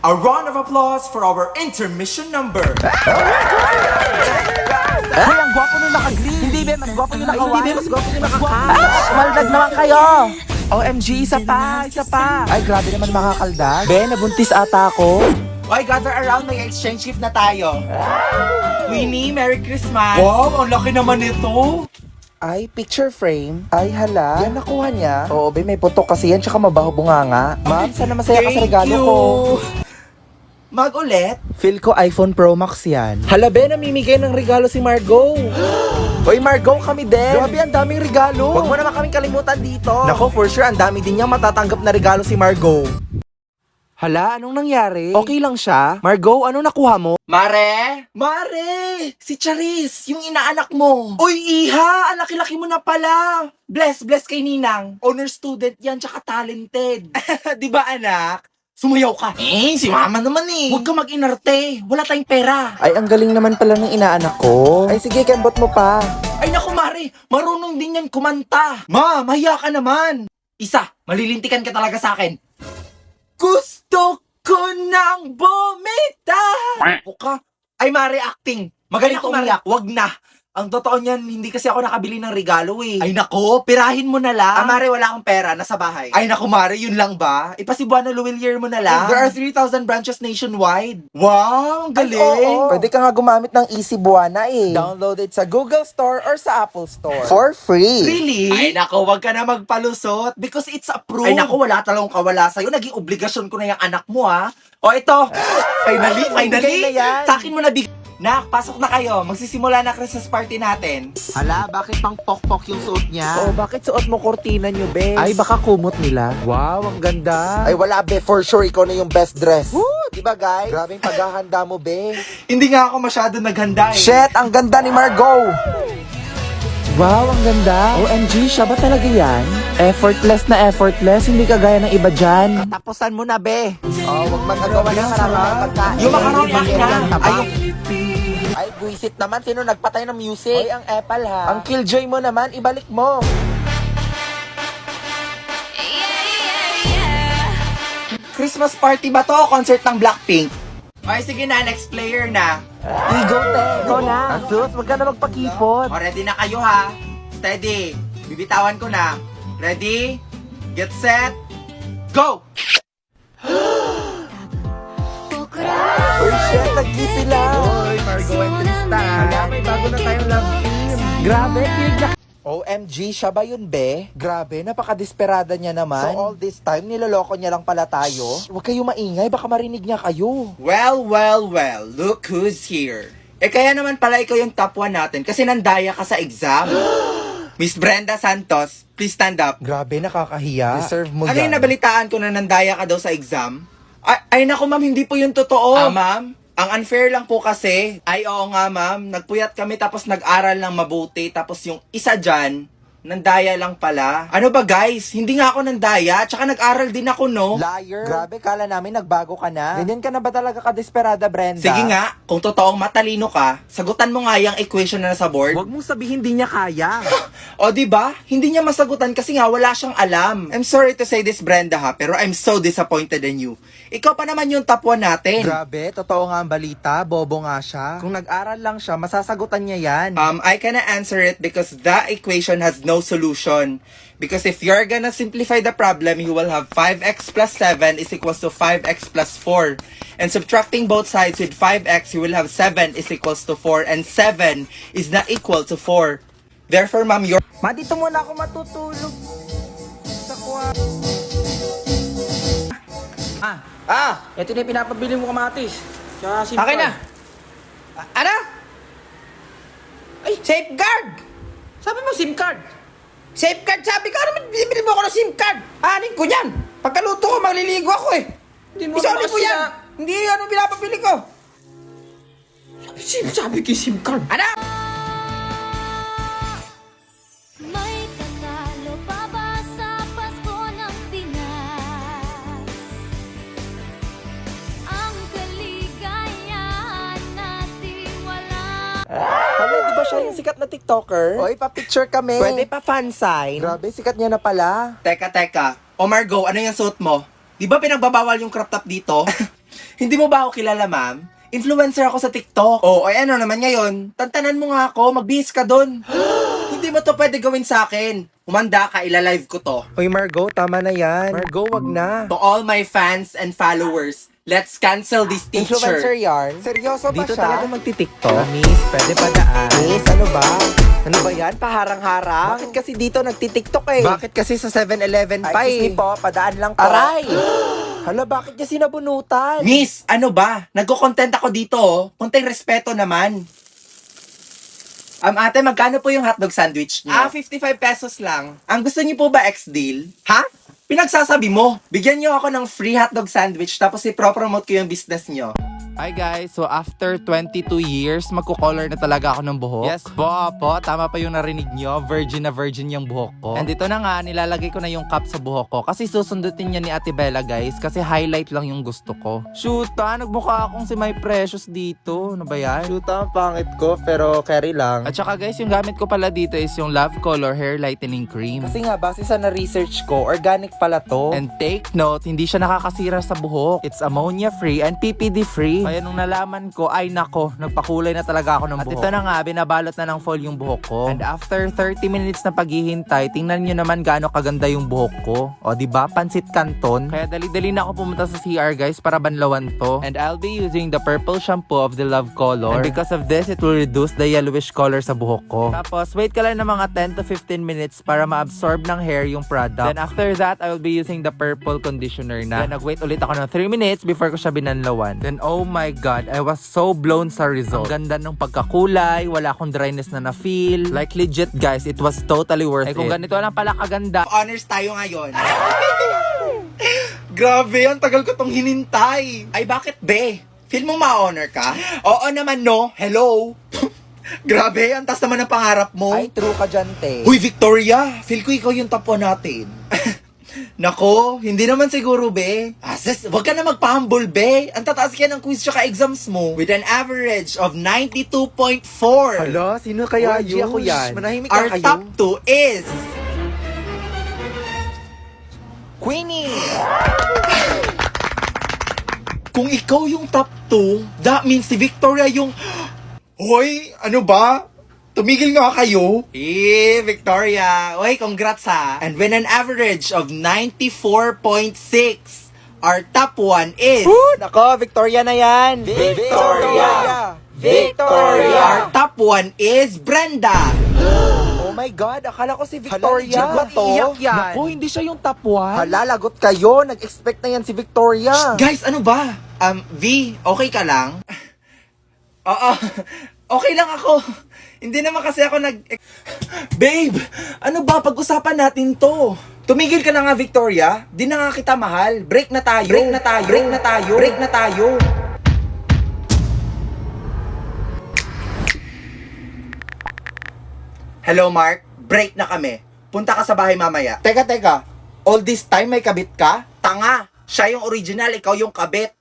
A round of applause for our intermission number. Hoy, ang gwapo nung naka-green. Hindi, be, mas gwapo yung naka-white. Hindi, be, mas gwapo yung naka-cat. Maldag naman kayo! OMG, isa pa, isa pa. Ay, grabe naman makakaldag. Be, nabuntis ata ako. Why gather around, may exchange gift na tayo. Winnie, Merry Christmas. Wow, ang laki naman nito. Ay, picture frame. Ay, hala. Yan nakuha niya. Oo, be, may putok kasi yan, tsaka mabaho bunganga. Ma'am, sana masaya ka sa regalo ko. Mag-ulit? Feel ko iPhone Pro Max yan. Hala, be, namimigay ng regalo si Margot. Hoy, Margot, kami din. Grabe, ang daming regalo. Huwag mo naman kaming kalimutan dito. Nako, for sure, ang dami din niyang matatanggap na regalo si Margot. Hala, anong nangyari? Okay lang siya? Margot, ano nakuha mo? Mare! Mare! Si Charis, yung inaanak mo. Uy, Iha! Ang laki-laki mo na pala. Bless kay Ninang. Honor student yan, tsaka talented. Di ba, anak? Sumayaw ka. Si mama naman eh. Huwag ka mag-inarte. Wala tayong pera. Ay, ang galing naman pala ng inaanak ko. Ay, sige, kembot mo pa. Ay naku, Mare! Marunong din yan kumanta. Ma, mahiya ka naman. Isa, malilintikan ka talaga sa akin. Gusto ko nang bumita. Ka. Ay, Mare, acting. Magaling ka umiyak. Wag na. Ang totoo niyan, hindi kasi ako nakabili ng regalo eh. Ay nako, pirahin mo na lang. Mare, wala akong pera, nasa bahay. Ay nako, Mare, yun lang ba? Ipasibuan na Luwilier mo na lang. There are 3,000 branches nationwide. Wow, ang galing. Oo. Pwede ka nga gumamit ng Easy Buwana eh. Download it sa Google Store or sa Apple Store. For free. Really? Ay nako, wag ka na magpalusot because it's approved. Ay nako, wala talagang kawala sa'yo. Naging obligasyon ko na yung anak mo ha. O ito, finally. Bigay na yan. Sa akin mo na Nak, pasok na kayo. Magsisimula na Christmas party natin. Hala, bakit pang pok-pok yung suot niya? Oh, bakit suot mo kortina nyo, be? Ay, baka kumot nila. Wow, ang ganda. Ay, wala, be. For sure, ikaw na yung best dress. Woo! Diba, guys? Grabing paghahanda mo, be. Hindi nga ako masyado naghanda eh. Shit, ang ganda ni Margot! Wow, ang ganda. OMG, siya ba talaga yan? Effortless na effortless, hindi kagaya ng iba dyan. Tapusan mo na, be. Oh, wag magagawa ng marami ng pagkain. Yung makarong na. Ay, buisit naman. Sino nagpatay ng music? Hoy, ang Apple ha. Ang Killjoy mo naman, ibalik mo. Christmas party ba to o concert ng Blackpink? Ay, sige na, next player na. Igo, te. Ikaw na. Asus, wag ka na magpakipot. O, ready na kayo ha. Steady. Bibitawan ko na. Ready? Get set. Go! Uy, shit, nag-gipi lang. Hoy, Margot and Tristan. Hala, may bago na tayong love team. Grabe, kilig na. OMG, siya ba yun, be? Grabe, napakadesperada niya naman. So all this time, niloloko niya lang pala tayo? Huwag kayo maingay, baka marinig niya kayo. Well, look who's here. Eh kaya naman pala ikaw yung top 1 natin kasi nandaya ka sa exam. Miss Brenda Santos, please stand up. Grabe, nakakahiya. Deserve mo Ano yan. yung nabalitaan ko na nandaya ka daw sa exam? Ay naku ma'am, hindi po yun totoo. Ma'am, ang unfair lang po kasi. Ay oo nga ma'am, nagpuyat kami tapos nag-aral ng mabuti. Tapos yung isa dyan, nandaya lang pala. Ano ba guys, hindi nga ako nandaya, tsaka nag-aral din ako no. Liar. Grabe, kala namin nagbago ka na. Ganyan ka na ba talaga kadesperada, Brenda? Sige nga, kung totoong matalino ka, sagutan mo nga yung equation na nasa board. Huwag mong sabihin hindi niya kaya. O di ba? Hindi niya masagutan kasi nga wala siyang alam. I'm sorry to say this Brenda ha, pero I'm so disappointed in you. Ikaw pa naman yung top 1 natin. Grabe, totoo nga ang balita. Bobo nga siya. Kung nag-aral lang siya, masasagutan niya yan. I cannot answer it because the equation has no solution. Because if you're gonna simplify the problem, you will have 5x plus 7 is equals to 5x plus 4. And subtracting both sides with 5x, you will have 7 is equals to 4. And 7 is not equal to 4. Therefore, ma'am, you're... Ma, dito muna ako matutulog. Sa kuha. Ito na yung pinapabili mo kamatis. Tsaka SIM card. Akin na. Ano? Ay, safeguard! Sabi mo SIM card. Safeguard sabi ka, ano binibili mo ako ng SIM card? Anin ko yan. Pagkaluto ko, maliligo ako eh. Hindi mo Isoli naman mo yan. sila- Hindi yan ang pinapabili ko. Sabi ko yung SIM card. Ano? May tatalo pa ba sa Pasko ng Pinas? Ang kaligayahan natin wala. Hala, di ba siya yung sikat na TikToker? Oy, pa-picture kami. Pwede pa fan sign. Grabe, sikat niya na pala. Teka. O Margo, ano yung suot mo? Di ba pinagbabawal yung crop top dito? Hindi mo ba ako kilala, ma'am? Influencer ako sa TikTok. Oh, ay ano naman ngayon? Tantanan mo nga ako, magbihis ka dun. Hindi mo to pwede gawin sa akin. Humanda ka, ilalive ko to. Oy, Margo, tama na yan. Margo, wag na. To all my fans and followers, let's cancel this teacher. Influencer yarn? Seryoso ba Dito siya? talaga magti-tiktok? Miss, pwede pa daan. Miss, ano ba? Ano ba yan? Paharang-harang? Bakit kasi dito nagtitiktok eh? Bakit kasi sa 7-Eleven pa Ay, excuse eh? me po, padaan lang po. Aray! Hala, bakit niya sinabunutan? Miss, ano ba? Nagko-content ako dito, oh. Kunting respeto naman. Ate, magkano po yung hotdog sandwich niyo? 55 pesos lang. Ang gusto niyo po ba ex-deal? Ha? Pinagsasabi mo. Bigyan niyo ako ng free hotdog sandwich tapos i-promote ko yung business niyo. Hi guys, so after 22 years, magko-color na talaga ako ng buhok. Yes po, tama pa yung narinig nyo, virgin na virgin yung buhok ko. And ito na nga, nilalagay ko na yung cap sa buhok ko kasi susundutin niya ni Ate Bella guys, kasi highlight lang yung gusto ko. Shoota, nagmukha akong si My Precious dito, ano ba yan? Shoota, ang pangit ko, pero carry lang. At saka guys, yung gamit ko pala dito is yung Love Color Hair Lightening Cream. Kasi nga, base sa na-research ko, organic pala to. And take note, hindi siya nakakasira sa buhok. It's ammonia free and PPD free. Kaya nung nalaman ko, ay nako, nagpakulay na talaga ako ng buhok. At ito na nga, binabalot na ng foil yung buhok ko. And after 30 minutes na paghihintay, tingnan nyo naman gaano kaganda yung buhok ko. O diba, pansit canton. Kaya dali-dali na ako pumunta sa CR guys para banlawan to. And I'll be using the purple shampoo of the Love Color. And because of this, it will reduce the yellowish color sa buhok ko. Tapos, wait ka lang ng mga 10 to 15 minutes para ma-absorb ng hair yung product. Then after that, I will be using the purple conditioner na. Then nag-wait ulit ako ng 3 minutes before ko siya binanlawan. Then oh my God, I was so blown sa result. Ang ganda ng pagkakulay, wala akong dryness na na-feel. Like legit guys, it was totally worth it. Kung ganito lang pala kaganda. Honors tayo ngayon. Grabe, ang tagal ko tong hinintay. Ay, bakit be? Feel mo ma-honor ka? Oo naman, no. Hello. Grabe, ang taas naman ng pangarap mo. Ay, true ka dyan, te. Huy, Victoria, feel ko ikaw yung top 1 natin. Nako, hindi naman siguro, be. Sis, wag ka na magpa-humble, be. Ang tataas ka ng quiz tsaka exams mo. With an average of 92.4. Hala, sino kaya Wag, yun? ako yan. Manahimik ka Our kayo. top 2 is... Queenie! Kung ikaw yung top 2, that means si Victoria yung... Hoy, ano ba? Tumigil nga kayo. Victoria. Hoy, congrats ha. And with an average of 94.6, our top 1 is... Nako, Victoria na yan! Victoria! Victoria! Our top 1 is Brenda. Oh my God, akala ko si Victoria. Hala, Ba to? iyak yan. Naku, hindi siya yung top 1. Hala, lagot kayo. Nag-expect na yan si Victoria. Guys, ano ba? V, okay ka lang? Oo, okay lang ako. Hindi naman kasi ako Babe, ano ba? Pag-usapan natin to. Tumigil ka na nga, Victoria. Di na nga kita mahal. Break na tayo. Break na tayo. Break na tayo. Break na tayo. Hello, Mark. Break na kami. Punta ka sa bahay mamaya. Teka. All this time may kabit ka? Tanga. Siya yung original, ikaw yung kabit.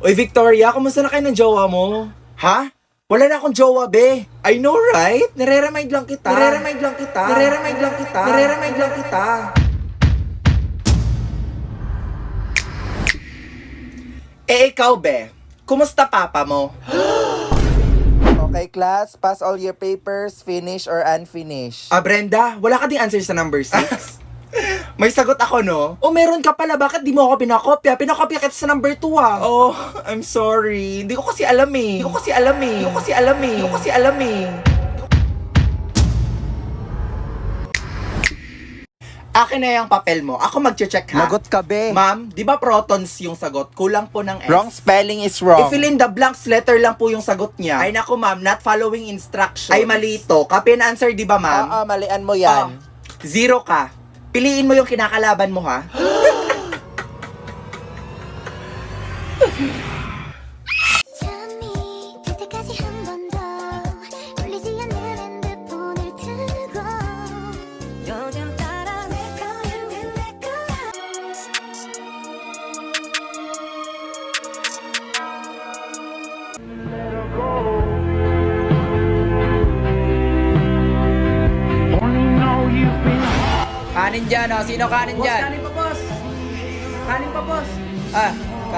Oy, Victoria, kumusta na kayo ng jowa mo? Ha? Wala na akong jowa, be. I know, right? Nare-remind lang kita. Nare-remind lang kita. Nare-remind lang kita. Nare-remind lang kita. Ikaw, be. Kumusta papa mo? Okay, class. Pass all your papers, finish or unfinished. Brenda, wala ka ding answer sa number 6? May sagot ako, no? Oh, meron ka pala. Bakit di mo ako pinakopya? Pinakopya kita sa number 2, ah. Oh, I'm sorry. Hindi ko kasi alam eh. Akin na yung papel mo. Ako magche-check, ha? Lagot ka, be. Ma'am, di ba protons yung sagot? Kulang po ng S. Wrong spelling is wrong. I-fill in the blanks, letter lang po yung sagot niya. Ay naku, ma'am, not following instructions. Ay mali ito. Copy and answer, di ba, ma'am? Oo, malian mo yan. 0 ka. Piliin mo yung kinakalaban mo, ha? 잠이 들 때까지 한 번 더 울리지 않는 핸드폰을 들고 요즘 따라 내 거야 내 거야 Kanin dyan, oh. Sino kanin dyan? Kanin pa, boss.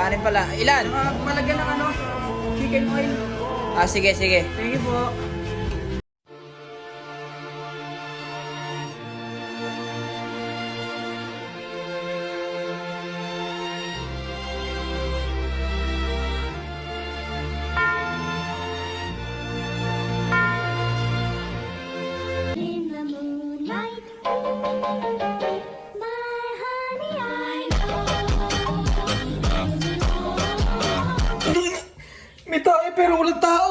Anin pala. Ilan? Malagyan ng ano, chicken oil. Ah, sige, sige. Thank you po. In the moonlight, my honey, I know. May tae pero walang tao.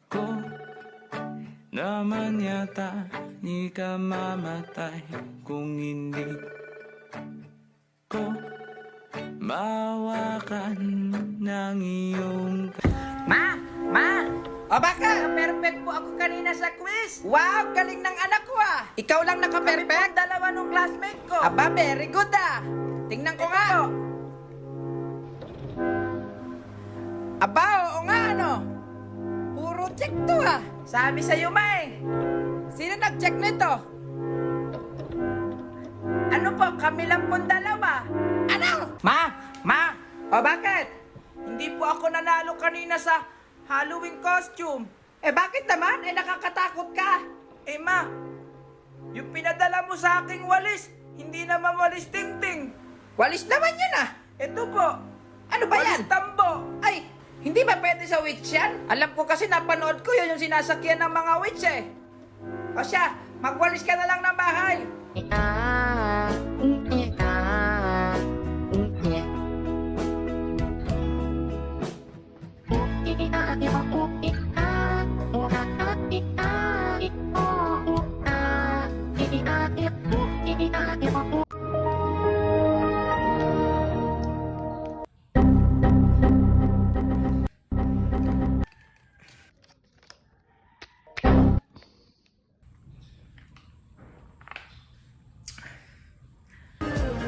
ko naman yata di ka mamatay kung hindi ko mawakan ng iyong Ma! Ma! O baka, perfect po ako kanina sa quiz. Wow, galing ng anak ko ah. Ikaw lang naka-perfect? Dalawa nung classmate ko. Aba, very good ah. Tingnan ko nga. Aba, oo nga ano. Puro check to ah. Sabi sa'yo, May. Sino nag-check nito? Ano po, kami lang pong dalawa. Ano? Ma! Ma! O bakit? Hindi po ako nanalo kanina sa Halloween costume. Eh bakit naman? Eh nakakatakot ka. Eh ma, yung pinadala mo sa aking walis, hindi naman walis tingting. Walis naman yun ah. Ito po. Ano ba yan? Walis tambo. Ay, hindi ba pwede sa witch yan? Alam ko kasi napanood ko yun yung sinasakyan ng mga witch eh. O siya, magwalis ka na lang ng bahay.